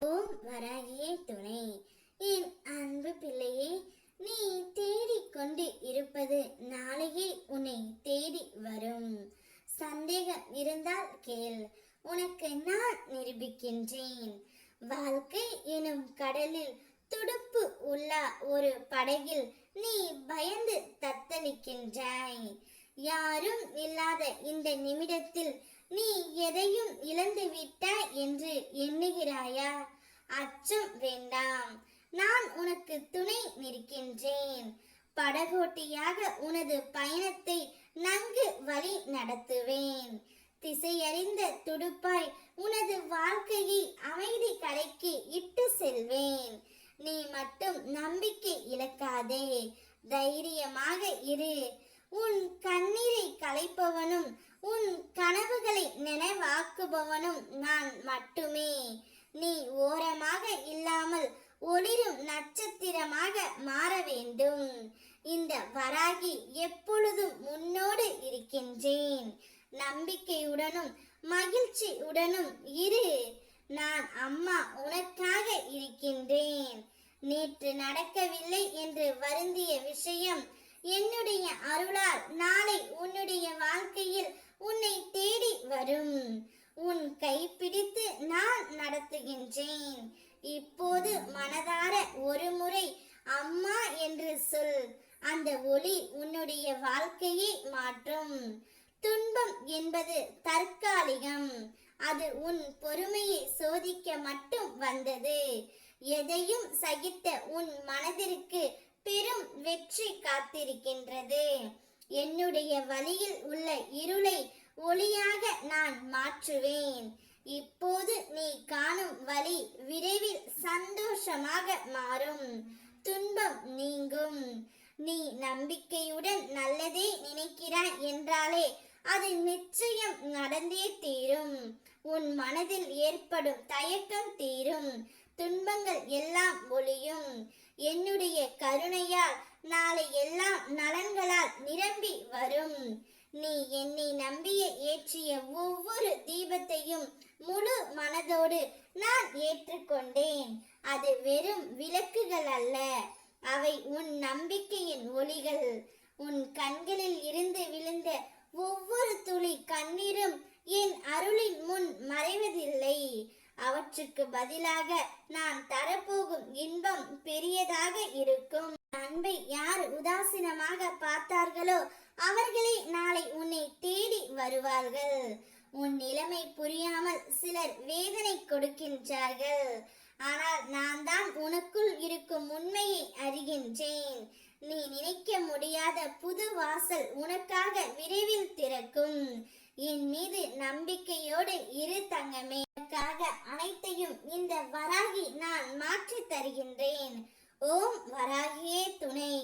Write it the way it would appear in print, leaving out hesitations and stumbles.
ஓம் வராகியே துணை. என் அன்பு பிள்ளையே, நீ தேடிக்கொண்டு இருப்பது நாளையே உன்னை தேடி வரும். சந்தேகம் இருந்தால் கேள், உனக்கு நான் நிரூபிக்கின்றேன். வாழ்க்கை எனும் கடலில் துடுப்பு உள்ள ஒரு படகில் நீ பயந்து தத்தளிக்கின்றாய். யாரும் இல்லாத இந்த நிமிடத்தில் நீ எதையும் இழந்து விட்டாய் என்று எண்ணுகிறாயா? அச்சம் வேண்டாம், நான் உனக்கு துணை நிற்கின்றேன். படகோட்டியாக உனது பயணத்தை நன்கு வழி நடத்துவேன். திசையறிந்த துடுப்பாய் உனது வாழ்க்கையை அமைதி கரைக்கு இட்டு செல்வேன். நீ மட்டும் நம்பிக்கை இழக்காதே, தைரியமாக இரு. உன் கண்ணீரை களைப்பவனும் உன் கனவுகளை நினைவாக்குபவனும் நான் மட்டுமே. நீ ஓரமாக இல்லாமல் ஒளிரும் நட்சத்திரமாக மாற வேண்டும். இந்த வராகி எப்பொழுதும் முன்னோடு இருக்கின்றேன். நம்பிக்கையுடனும் மகிழ்ச்சியுடனும் இரு. நான் அம்மா உனக்காக இருக்கின்றேன். நேற்று நடக்கவில்லை என்று வருந்திய விஷயம் என்னுடைய அருளால் நாளை உன்னுடைய வாழ்க்கையில் உன்னை தேடி வரும். உன் கைப்பிடித்து நான் நடத்துகின்றேன். இப்போது மனதார ஒரு முறை அம்மா என்று சொல். அந்த ஒளி உன்னுடைய வாழ்க்கையை மாற்றும். துன்பம் என்பது தற்காலிகம். அது உன் பொறுமையை சோதிக்க மட்டும் வந்தது. எதையும் சகித்த உன் மனதிற்கு பெரும் வெற்றி காத்திருக்கின்றது. என்னுடைய வழியில் உள்ள இருளை ஒளியாக நான் மாற்றுவேன். இப்போது நீ காணும் வழி விரைவில் சந்தோஷமாக மாறும். துன்பம் நீங்கும். நீ நம்பிக்கையுடன் நல்லதே நினைக்கிறாய் என்றாலே அது நிச்சயம் நடந்தே தீரும். உன் மனதில் ஏற்படும் தயக்கம் தீரும். துன்பங்கள் எல்லாம் ஒளியும். என்னுடைய கருணையால் நாளை எல்லாம் நலன்களால் நிரம்பி வரும். நீ என்னை நம்பிய ஏற்றிய ஒவ்வொரு தீபத்தையும் முழு மனதோடு நான் ஏற்றுக்கொண்டேன். அது வெறும் விளக்குகள் அல்ல, அவை உன் நம்பிக்கையின் ஒளிகள். உன் கண்களில் இருந்து விழுந்த ஒவ்வொரு துளி கண்ணீரும் என் அருளின் முன் மறைவதில்லை. அவற்றுக்கு பதிலாக நான் தரப்போகும் இன்பம் பெரியதாக இருக்கும். அன்பை யார் உதாசீனமாக பார்த்தார்களோ அவர்களே நாளை உன்னை தேடி வருவார்கள். உன் நிலைமை புரியாமல் சிலர் வேதனை கொடுக்கின்றார்கள். ஆனால் நான் தான் உனக்குள் இருக்கும் உண்மையை அறிகின்றேன். நீ நினைக்க முடியாத புது வாசல் உனக்காக விரைவில் திறக்கும். என் மீது நம்பிக்கையோடு இரு தங்கமே. உனக்காக அனைத்தையும் இந்த வராகி நான் மாற்றி தருகின்றேன். ஓம் வராகியே துணை.